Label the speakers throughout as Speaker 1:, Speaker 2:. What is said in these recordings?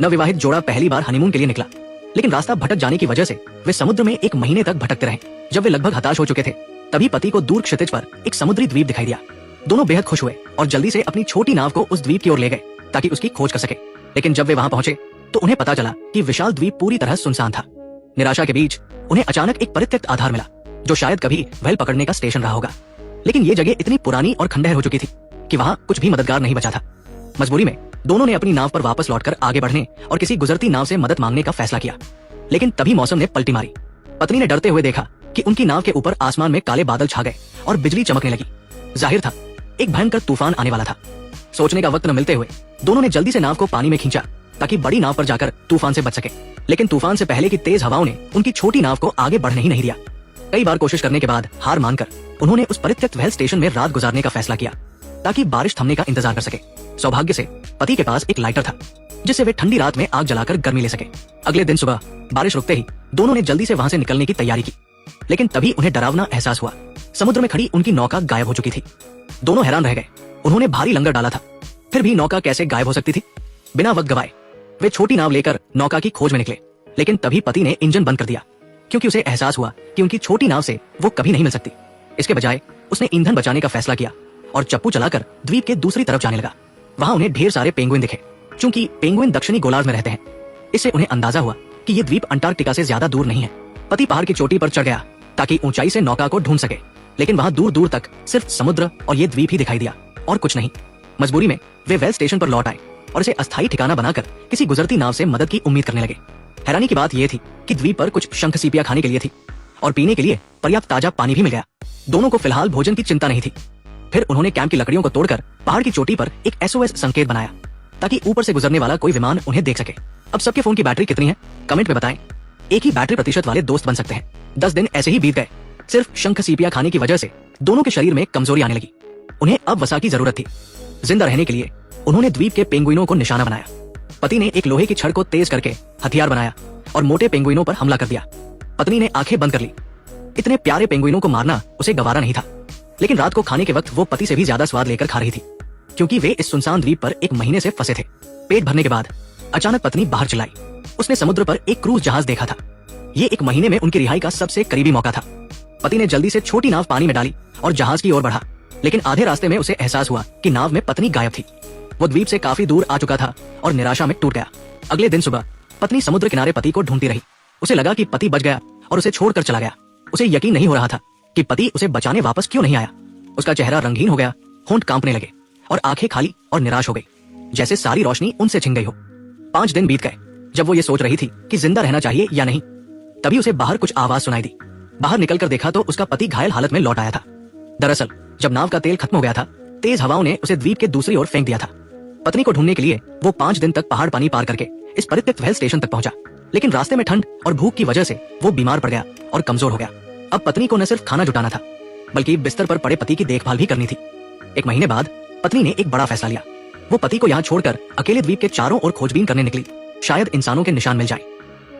Speaker 1: नवविवाहित जोड़ा पहली बार हनीमून के लिए निकला, लेकिन रास्ता भटक जाने की वजह से वे समुद्र में 1 महीने तक भटकते रहे। जब वे लगभग हताश हो चुके थे, तभी पति को दूर क्षितिज पर एक समुद्री द्वीप दिखाई दिया। दोनों बेहद खुश हुए और जल्दी से अपनी छोटी नाव को उस द्वीप की ओर ले गए ताकि उसकी खोज कर सके। लेकिन जब वे वहां पहुंचे तो उन्हें पता चला कि विशाल द्वीप पूरी तरह सुनसान था। निराशा के बीच उन्हें अचानक एक परित्यक्त आधार मिला, जो शायद कभी व्हेल पकड़ने का स्टेशन रहा होगा। लेकिन ये जगह इतनी पुरानी और खंडहर हो चुकी थी कि वहां कुछ भी मददगार नहीं बचा था। मजबूरी में दोनों ने अपनी नाव पर वापस लौटकर आगे बढ़ने और किसी गुजरती नाव से मदद मांगने का फैसला किया। लेकिन तभी मौसम ने पलटी मारी। पत्नी ने डरते हुए देखा कि उनकी नाव के ऊपर आसमान में काले बादल छा गए और बिजली चमकने लगी। जाहिर था एक भयंकर तूफान आने वाला था। सोचने का वक्त न मिलते हुए दोनों ने जल्दी से नाव को पानी में खींचा ताकि बड़ी नाव पर जाकर तूफान से बच सके। लेकिन तूफान से पहले की तेज हवाओं ने उनकी छोटी नाव को आगे बढ़ने ही नहीं दिया। कई बार कोशिश करने के बाद हार मानकर उन्होंने उस परित्यक्त व्हेल स्टेशन में रात गुजारने का फैसला किया ताकि बारिश थमने का इंतजार कर सके। सौभाग्य से पति के पास एक लाइटर था, जिससे वे ठंडी रात में आग जलाकर गर्मी ले सके। अगले दिन सुबह बारिश रुकते ही दोनों ने जल्दी से वहां से निकलने की तैयारी की। लेकिन तभी उन्हें डरावना एहसास हुआ। समुद्र में खड़ी उनकी नौका गायब हो चुकी थी। दोनों हैरान रह गए। उन्होंने भारी लंगर डाला था, फिर भी नौका कैसे गायब हो सकती थी? बिना वक्त गवाए वे छोटी नाव लेकर नौका की खोज में निकले। लेकिन तभी पति ने इंजन बंद कर दिया, क्योंकि उसे एहसास हुआ कि उनकी छोटी नाव से वो कभी नहीं मिल सकती। इसके बजाय उसने ईंधन बचाने का फैसला किया और चप्पू चलाकर द्वीप के दूसरी तरफ जाने लगा। वहां उन्हें ढेर सारे पेंगुइन दिखे। चूंकि पेंगुइन दक्षिणी गोलार्ध में रहते हैं, इससे उन्हें अंदाजा हुआ कि ये द्वीप अंटार्कटिका से ज्यादा दूर नहीं है। पति पहाड़ की चोटी पर चढ़ गया ताकि ऊंचाई से नौका को ढूंढ सके, लेकिन वहां दूर दूर तक सिर्फ समुद्र और ये द्वीप ही दिखाई दिया और कुछ नहीं। मजबूरी में वे व्हेल स्टेशन पर लौट आए और इसे अस्थायी ठिकाना बनाकर किसी गुजरती नाव से मदद की उम्मीद करने लगे। हैरानी की बात यह थी कि द्वीप पर कुछ शंख सीपियां खाने के लिए थी और पीने के लिए पर्याप्त ताजा पानी भी मिल गया। दोनों को फिलहाल भोजन की चिंता नहीं थी। फिर उन्होंने कैंप की लकड़ियों को तोड़कर पहाड़ की चोटी पर एक SOS संकेत बनाया ताकि ऊपर से गुजरने वाला कोई विमान उन्हें देख सके। अब सबके फोन की बैटरी कितनी है, कमेंट में बताएं। एक ही बैटरी प्रतिशत वाले दोस्त बन सकते हैं। 10 दिन ऐसे ही बीत गए। सिर्फ शंख सीपियां खाने की वजह से दोनों के शरीर में कमजोरी आने लगी। उन्हें अब वसा की जरूरत थी। जिंदा रहने के लिए उन्होंने द्वीप के पेंगुइनों को निशाना बनाया। पति ने एक लोहे की छड़ को तेज करके हथियार बनाया और मोटे पेंगुइनों पर हमला कर दिया। पत्नी ने आंखें बंद कर ली। इतने प्यारे पेंगुइनों को मारना उसे गवारा नहीं था। लेकिन रात को खाने के वक्त वो पति से भी ज्यादा स्वाद लेकर खा रही थी, क्योंकि वे इस सुनसान द्वीप पर 1 महीने से फंसे थे। पेट भरने के बाद अचानक पत्नी बाहर चिल्लाई। उसने समुद्र पर एक क्रूज जहाज देखा था। ये 1 महीने में उनकी रिहाई का सबसे करीबी मौका था। पति ने जल्दी से छोटी नाव पानी में डाली और जहाज की ओर बढ़ा। लेकिन आधे रास्ते में उसे एहसास हुआ कि नाव में पत्नी गायब थी। वो द्वीप से काफी दूर आ चुका था और निराशा में टूट गया। अगले दिन सुबह पत्नी समुद्र किनारे पति को ढूंढती रही। उसे लगा कि पति बच गया और उसे छोड़कर चला गया। उसे यकीन नहीं हो रहा था कि पति उसे बचाने वापस क्यों नहीं आया। उसका चेहरा रंगीन हो गया, होंठ कांपने लगे और आंखें खाली और निराश हो गई, जैसे सारी रोशनी उनसे छिन गई हो। 5 दिन बीत गए। जब वो ये सोच रही थी कि जिंदा रहना चाहिए या नहीं, तभी उसे बाहर कुछ आवाज सुनाई दी। बाहर निकलकर देखा तो उसका पति घायल हालत में लौट आया था। दरअसल जब नाव का तेल खत्म हो गया था, तेज हवाओं ने उसे द्वीप के दूसरी ओर फेंक दिया था। पत्नी को ढूंढने के लिए वो 5 दिन तक पहाड़ पानी पार करके इस परित्यक्त व्हेल स्टेशन तक पहुंचा। लेकिन रास्ते में ठंड और भूख की वजह से वो बीमार पड़ गया और कमजोर हो गया। अब पत्नी को न सिर्फ खाना जुटाना था, बल्कि बिस्तर पर पड़े पति की देखभाल भी करनी थी। 1 महीने बाद पत्नी ने एक बड़ा फैसला लिया। वो पति को यहाँ छोड़कर अकेले द्वीप के चारों ओर खोजबीन करने निकली। शायद इंसानों के निशान मिल जाए।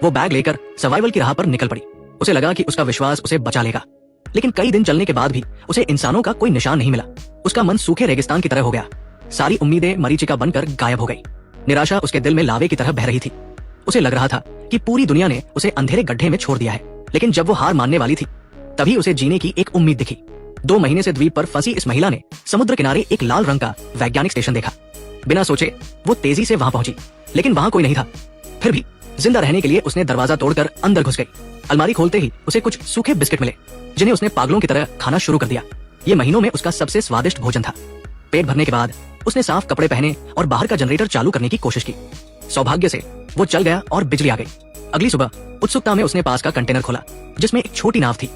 Speaker 1: वो बैग लेकर सर्वाइवल की राह पर निकल पड़ी। उसे लगा कि उसका विश्वास उसे बचा लेगा। लेकिन कई दिन चलने के बाद भी उसे इंसानों का कोई निशान नहीं मिला। उसका मन सूखे रेगिस्तान की तरह हो गया। सारी उम्मीदें मरीचिका बनकर गायब हो गई। निराशा उसके दिल में लावे की तरह बह रही थी। उसे लग रहा था कि पूरी दुनिया ने उसे अंधेरे गड्ढे में छोड़ दिया है। लेकिन जब वो हार मानने वाली थी, तभी उसे जीने की एक उम्मीद दिखी। 2 महीने से द्वीप पर फंसी इस महिला ने समुद्र किनारे एक लाल रंग का वैज्ञानिक स्टेशन देखा। बिना सोचे वो तेजी से वहां पहुंची, लेकिन वहां कोई नहीं था। फिर भी जिंदा रहने के लिए उसने दरवाजा तोड़कर अंदर घुस गई। अलमारी खोलते ही उसे कुछ सूखे बिस्किट मिले, जिन्हें उसने पागलों की तरह खाना शुरू कर दिया। ये महीनों में उसका सबसे स्वादिष्ट भोजन था। पेट भरने के बाद उसने साफ कपड़े पहने और बाहर का जनरेटर चालू करने की कोशिश की। सौभाग्य से वो चल गया और बिजली आ गई। अगली सुबह उत्सुकता में उसने पास का कंटेनर खोला, जिसमें एक छोटी नाव थी।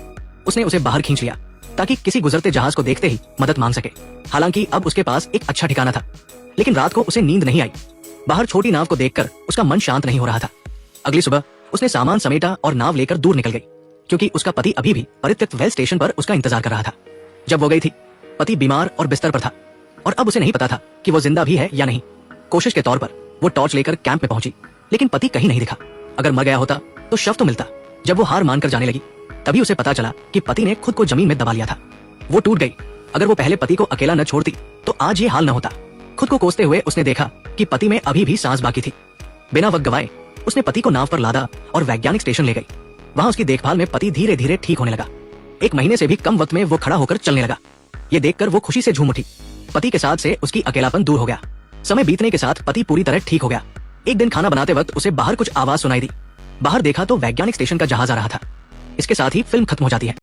Speaker 1: उसने उसे बाहर खींच लिया ताकि किसी गुजरते जहाज को देखते ही मदद मांग सके। हालांकि अब उसके पास एक अच्छा ठिकाना था, लेकिन रात को उसे नींद नहीं आई। बाहर छोटी नाव को देखकर उसका मन शांत नहीं हो रहा था। अगली सुबह उसने सामान समेटा और नाव लेकर दूर निकल गई, क्योंकि उसका पति अभी भी परित्यक्त व्हेल स्टेशन पर उसका इंतजार कर रहा था। जब वो गई थी, पति बीमार और बिस्तर पर था और अब उसे नहीं पता था कि वो जिंदा भी है या नहीं। कोशिश के तौर पर वो टॉर्च लेकर कैंप में पहुंची, लेकिन पति कहीं नहीं दिखा। अगर मर गया होता तो शव तो मिलता। जब वो हार मानकर जाने लगी, तभी उसे पता चला कि पति ने खुद को जमीन में दबा लिया था। वो टूट गई। अगर वो पहले पति को अकेला न छोड़ती तो आज ये हाल न होता। खुद को कोसते हुए उसने देखा कि पति में अभी भी सांस बाकी थी। बिना वक्त गवाए उसने पति को नाव पर लादा और वैज्ञानिक स्टेशन ले गई। वहां उसकी देखभाल में पति धीरे धीरे ठीक होने लगा। 1 महीने से भी कम वक्त में वो खड़ा होकर चलने लगा। ये देखकर वो खुशी से झूम उठी। पति के साथ से उसकी अकेलापन दूर हो गया। समय बीतने के साथ पति पूरी तरह ठीक हो गया। एक दिन खाना बनाते वक्त उसे बाहर कुछ आवाज सुनाई दी। बाहर देखा तो वैज्ञानिक स्टेशन का जहाज आ रहा था। इसके साथ ही फिल्म खत्म हो जाती है।